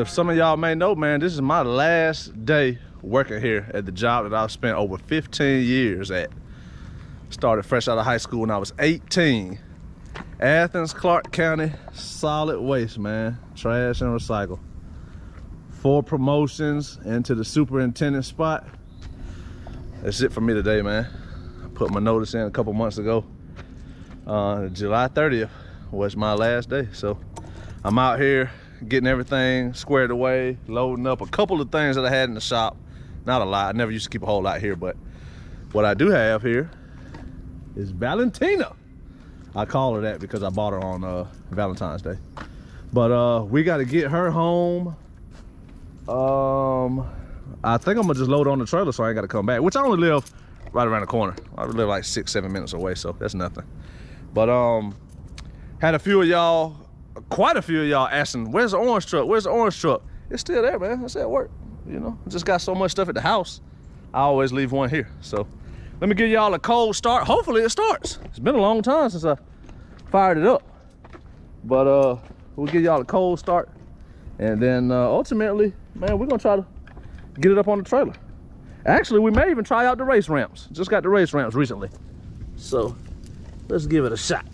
some of y'all may know, man, this is my last day working here at the job that I've spent over 15 years at. Started fresh out of high school when I was 18. Athens, Clark County, solid waste, man. Trash and recycle. 4 promotions into the superintendent spot. That's it for me today, man. I put my notice in a couple months ago. July 30th was my last day. So I'm out here getting everything squared away, loading up a couple of things that I had in the shop. Not a lot. I never used to keep a whole lot here, but what I do have here is Valentina. I call her that because I bought her on Valentine's Day. But we got to get her home. I think I'm gonna just load on the trailer so I ain't got to come back, which I only live right around the corner. I live like 6-7 minutes away, so that's nothing. But had a few of y'all, quite a few of y'all asking, where's the orange truck? Where's the orange truck? It's still there, man. It's at work. You know, I just got so much stuff at the house. I always leave one here. So let me give y'all a cold start. Hopefully it starts. It's been a long time since I fired it up. But we'll give y'all a cold start. And then ultimately, man, we're gonna try to get it up on the trailer. Actually, we may even try out the race ramps. Just got the race ramps recently. So let's give it a shot.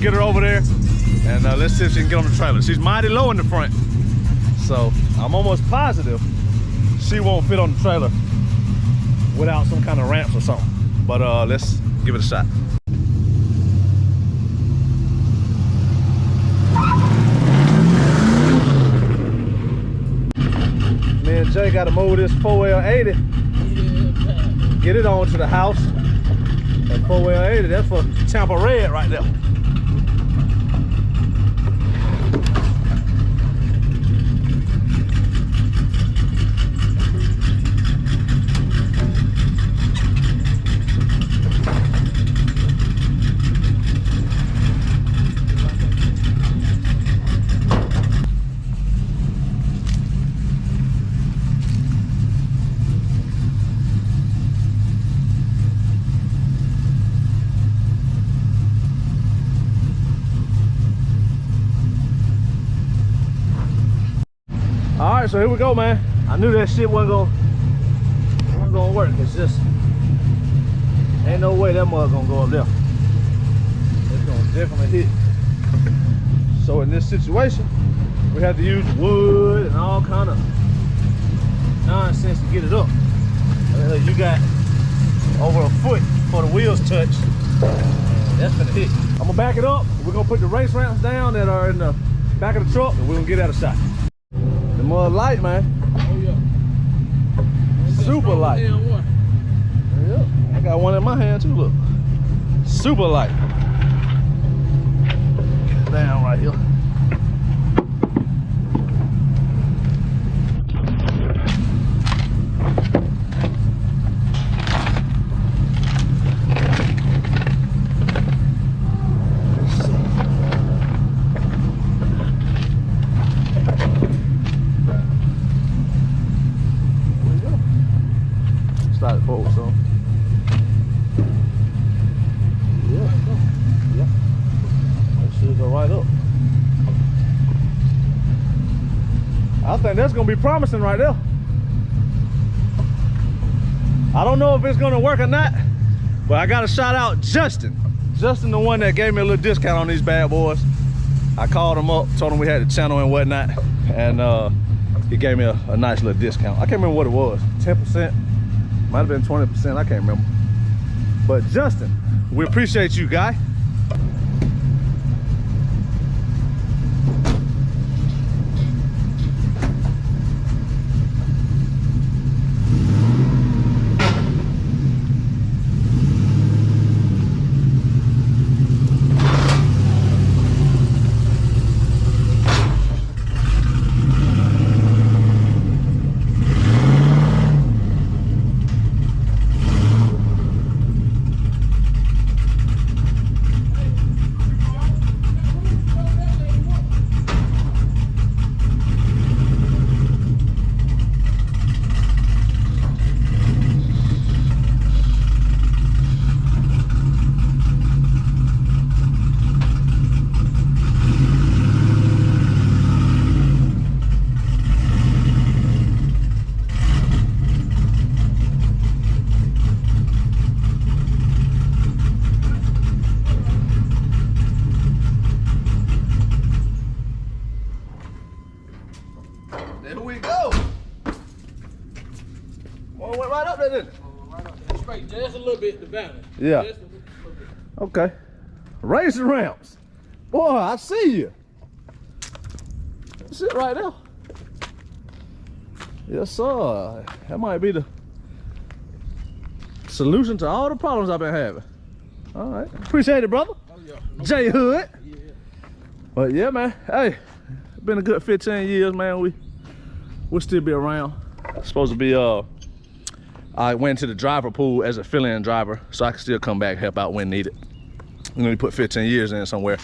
Get her over there and let's see if she can get on the trailer. She's mighty low in the front, so I'm almost positive she won't fit on the trailer without some kind of ramps or something. But let's give it a shot. Me and Jay got to move this 4L80, get it on to the house. That 4L80, that's for Tampa Red right there. All right, so here we go, man. I knew that shit wasn't gonna work. It's just ain't no way that mud gonna go up there. It's gonna definitely hit. So in this situation, we have to use wood and all kind of nonsense to get it up. You got over a foot before the wheels touch. That's gonna hit. I'm gonna back it up. We're gonna put the race ramps down that are in the back of the truck, and we're gonna get out of shot. The mud light, man. Oh yeah. Super light. Yep. I got one in my hand too, look. Super light. Get it down right here. Slide it forward, so. Yeah. Yeah. That should go right up. I think that's gonna be promising right there. I don't know if it's gonna work or not, but I gotta shout out Justin. Justin, the one that gave me a little discount on these bad boys. I called him up, told him we had the channel and whatnot, and he gave me a nice little discount. I can't remember what it was, 10%. Might have been 20%, I can't remember. But Justin, we appreciate you, guy. right up there, didn't it? Right up there. Straight, just a little bit, the valley. Yeah. Just a little bit. Okay. Raise the ramps. Boy, I see you. That's it right there. Yes, sir. That might be the solution to all the problems I've been having. All right. Appreciate it, brother. Oh, yeah. J Hood. Yeah. But yeah, man. Hey, been a good 15 years, man. We'll still be around. Supposed to be I went to the driver pool as a fill-in driver, so I can still come back, help out when needed. You know, you put 15 years in somewhere,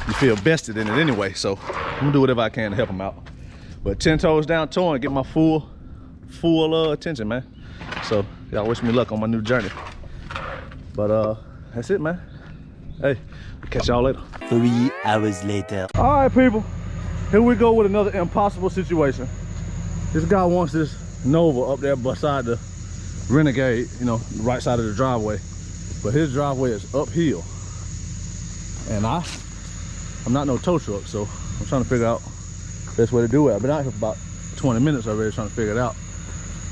you feel vested in it anyway, so I'm gonna do whatever I can to help them out. But 10 toes down touring, get my full attention, man. So y'all wish me luck on my new journey. But that's it, man. Hey, catch y'all later. 3 hours later. All right, people, here we go with another impossible situation. This guy wants this Nova up there beside the Renegade, you know, the right side of the driveway, but his driveway is uphill, and I'm not no tow truck, so I'm trying to figure out the best way to do it. I've been out here for about 20 minutes already trying to figure it out.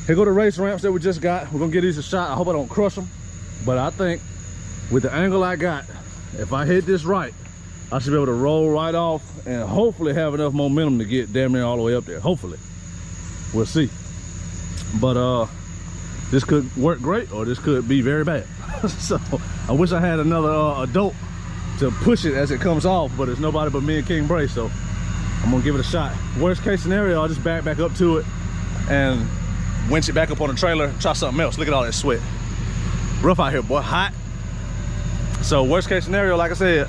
Here go the race ramps that we just got. We're gonna give these a shot. I hope I don't crush them, but I think with the angle I got, if I hit this right, I should be able to roll right off and hopefully have enough momentum to get damn near all the way up there. Hopefully. We'll see. But this could work great, or this could be very bad. So I wish I had another adult to push it as it comes off, but it's nobody but me and King Bray, so I'm gonna give it a shot. Worst case scenario, I'll just back up to it and winch it back up on the trailer and try something else. Look at all that sweat. Rough out here, boy, hot. So worst case scenario, like I said,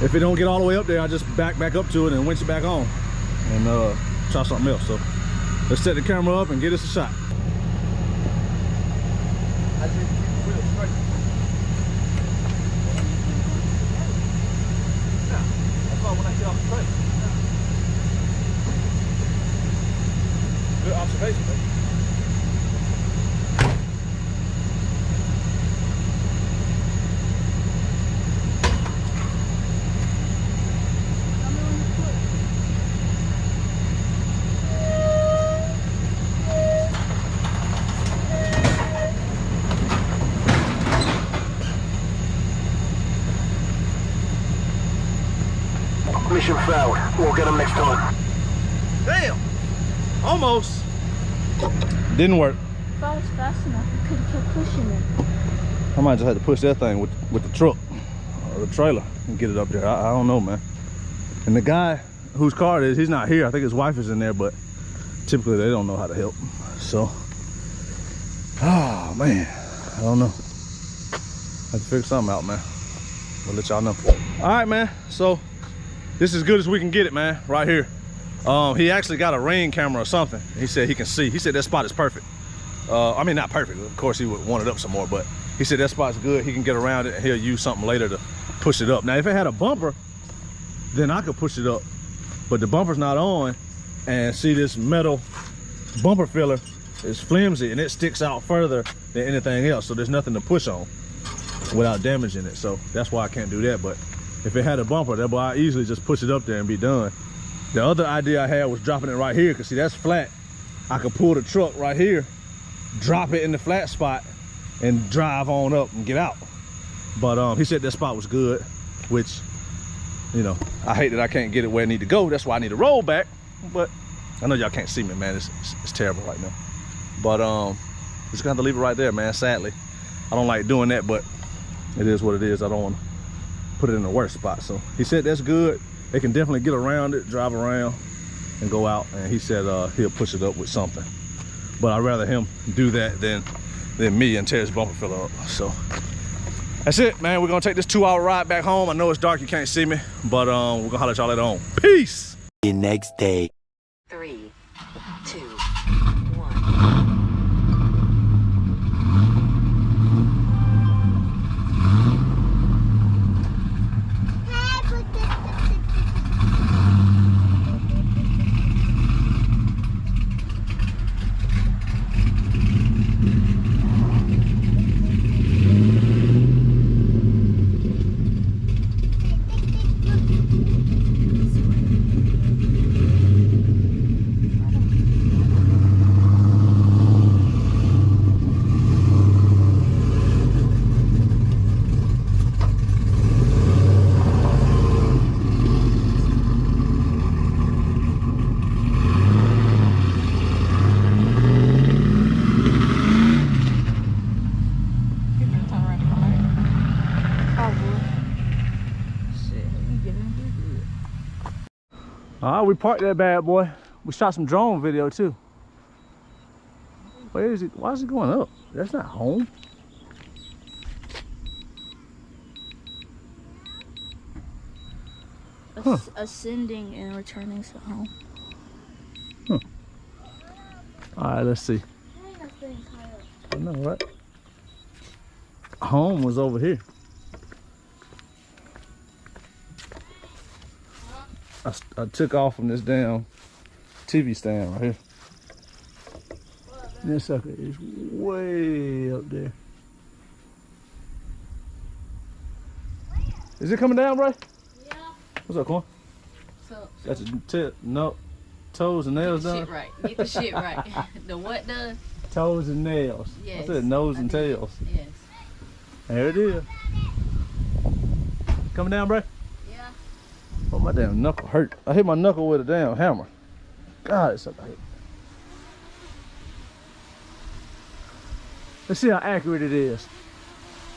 if it don't get all the way up there, I'll just back up to it and winch it back on and try something else. So let's set the camera up and get us a shot. I just keep the wheel straight. Yeah, that's why when I get off the trailer. Good observation, baby. Mission failed. We'll get them next time. Damn! Almost. Didn't work. If I was fast enough, I could have kept pushing it. I might just have to push that thing with the truck or the trailer and get it up there. I don't know, man. And the guy whose car it is, he's not here. I think his wife is in there, but typically they don't know how to help. So, oh man, I don't know. I have to figure something out, man. I'll let y'all know. All right, man. So this is as good as we can get it, man, right here. He actually got a ring camera or something. He said he can see. He said that spot is perfect. I mean, not perfect. Of course, he would want it up some more, but he said that spot's good. He can get around it and he'll use something later to push it up. Now, if it had a bumper, then I could push it up, but the bumper's not on, and see, this metal bumper filler is flimsy and it sticks out further than anything else, so there's nothing to push on without damaging it. So that's why I can't do that. But if it had a bumper, that boy, I easily just push it up there and be done. The other idea I had was dropping it right here, because see, that's flat. I could pull the truck right here, drop it in the flat spot, and drive on up and get out. But he said that spot was good, which, you know, I hate that I can't get it where I need to go. That's why I need to roll back. But I know y'all can't see me, man. It's terrible right now. But we're just gonna have to leave it right there, man, sadly. I don't like doing that, but it is what it is. I don't want to put it in the worst spot. So he said that's good. They can definitely get around it, drive around, and go out. And he said he'll push it up with something. But I'd rather him do that than me and tear his bumper filler up. So that's it, man. We're gonna take this 2-hour ride back home. I know it's dark, you can't see me, but we're gonna holler at y'all later on. Peace. The next day. 3, 2, 1. All right, we parked that bad boy. We shot some drone video too. Where is it? Why is it going up? That's not home. Ascending and returning to home. Huh. All right, let's see. Dang, that thing's high up. I know, right? Home was over here. I took off from this damn TV stand right here. This sucker is way up there. Is it coming down, bro? Yeah. What's up, Corn? So Got your toes and nails done? Shit right. Get the shit right. The what done? Toes and nails. Yes. I said nose and did. tails. Yes. There it is. Coming down, bro? yeah. Oh, my damn knuckle hurt. I hit my knuckle with a damn hammer. God, it's sucker hurt. Let's see how accurate it is.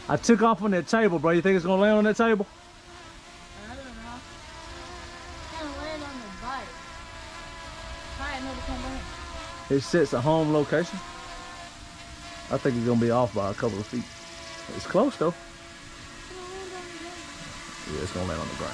I took off on that table, bro. You think it's gonna land on that table? I don't know. Can't land on the bike. Try another come back. It sets a home location. I think it's gonna be off by a couple of feet. It's close though. Yeah, it's gonna land on the ground.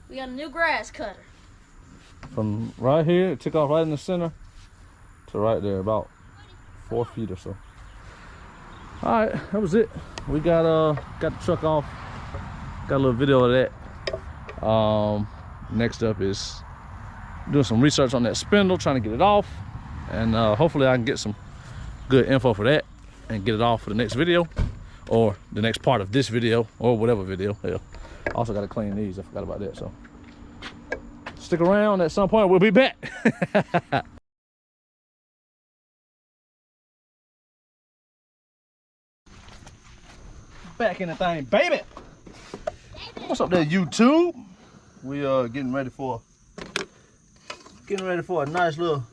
We got a new grass cutter. From right here, it took off right in the center to right there, about 4 feet or so. All right, that was it. We got the truck off. Got a little video of that. Next up is doing some research on that spindle, trying to get it off, and hopefully I can get some good info for that and get it off for the next video, or the next part of this video, or whatever video. Hell, also got to clean these. I forgot about that. So stick around. At some point, we'll be back. Back in the thing, baby. What's up there, YouTube? We getting ready for a nice little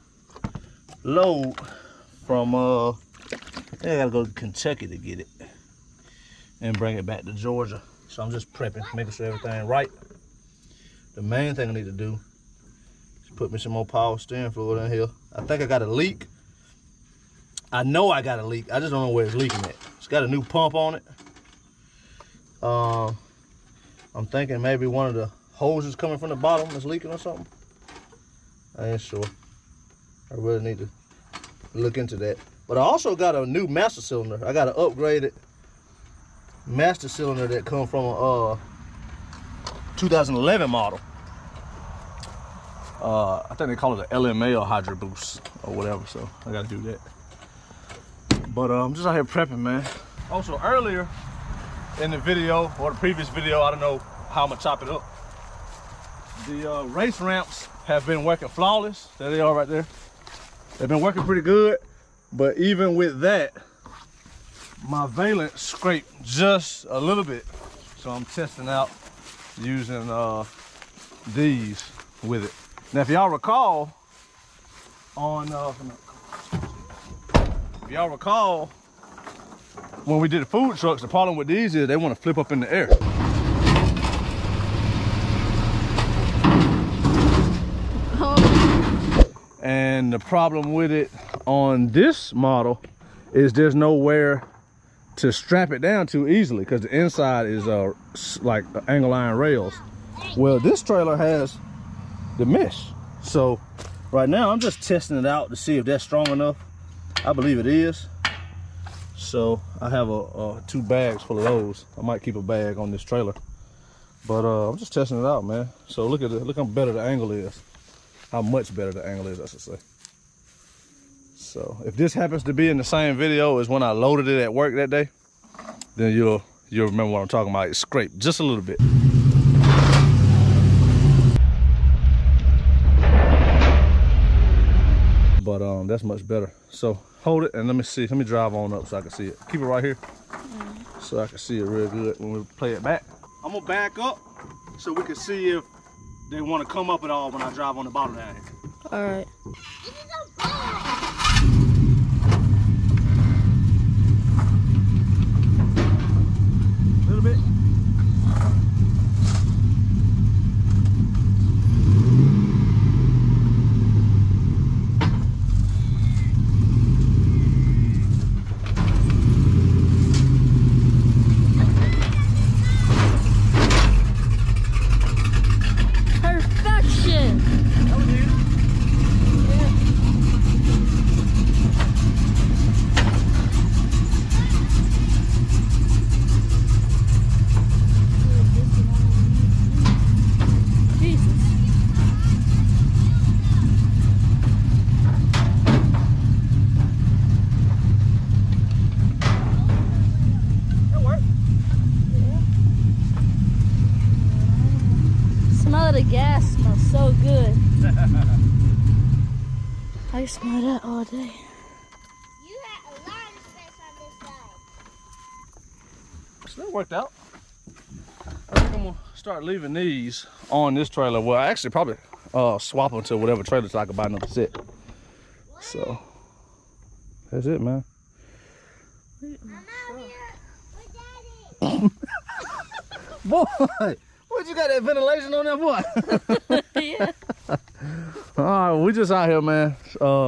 load from I gotta go to Kentucky to get it and bring it back to Georgia. So I'm just prepping, making sure everything right. The main thing I need to do is put me some more power steering fluid in here. I think I got a leak. I know I got a leak. I just don't know where it's leaking at. It's got a new pump on it. I'm thinking maybe one of the hoses coming from the bottom is leaking or something. I ain't sure. I really need to look into that. But I also got a new master cylinder. I got an upgraded master cylinder that come from a 2011 model. I think they call it an LMA or Hydro Boost or whatever, so I gotta do that. But I'm just out here prepping, man. Also earlier in the video, or the previous video, I don't know how I'm gonna chop it up. The race ramps have been working flawless. There they are right there. They've been working pretty good, but even with that, my valence scraped just a little bit. So I'm testing out using these with it. Now, if y'all recall, when we did the food trucks, the problem with these is they want to flip up in the air. And the problem with it on this model is there's nowhere to strap it down too easily because the inside is like angle iron rails. Well, this trailer has the mesh. So right now I'm just testing it out to see if that's strong enough. I believe it is. So I have 2 bags full of those. I might keep a bag on this trailer. But I'm just testing it out, man. So look at it. Look how better the angle is. How much better the angle is, I should say. So if this happens to be in the same video as when I loaded it at work that day, then you'll remember what I'm talking about. It scraped just a little bit. But that's much better. So hold it and let me see. Let me drive on up so I can see it. Keep it right here so I can see it real good when we play it back. I'm gonna back up so we can see if they want to come up at all when I drive on the bottom down here. All right. A little bit. Perfection. Jesus. That worked. Smell the gas smells so good. I can smell that all day. You had a lot of space on this side. So that worked out. I think I'm gonna start leaving these on this trailer. Well, I actually probably swap them to whatever trailer so I can buy another set. So that's it, man. I'm out here with Daddy. Boy, what you got that ventilation on there, boy? Yeah. All right, we just out here, man,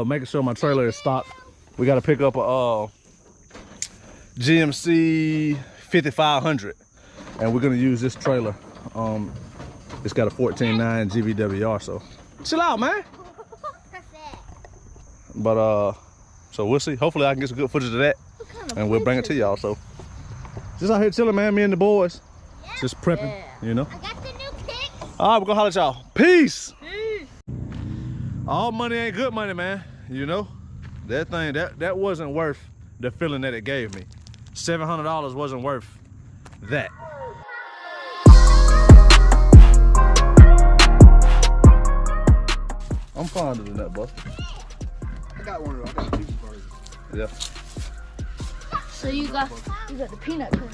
making sure my trailer is stocked. We got to pick up a GMC 5500, and we're gonna use this trailer. It's got a 14.9 GVWR, so chill out, man. Perfect. But so we'll see. Hopefully I can get some good footage of that, and we'll bring it to y'all. So just out here chilling, man, me and the boys. Yeah. Just prepping, you know. I got the new kicks. All right, we're gonna holler at y'all. Peace. All money ain't good money, man. You know, that thing, that wasn't worth the feeling that it gave me. $700 wasn't worth that. I'm fond of that, bro. I got one of those. I got a pizza burger. Yeah. So you got the peanut cookie.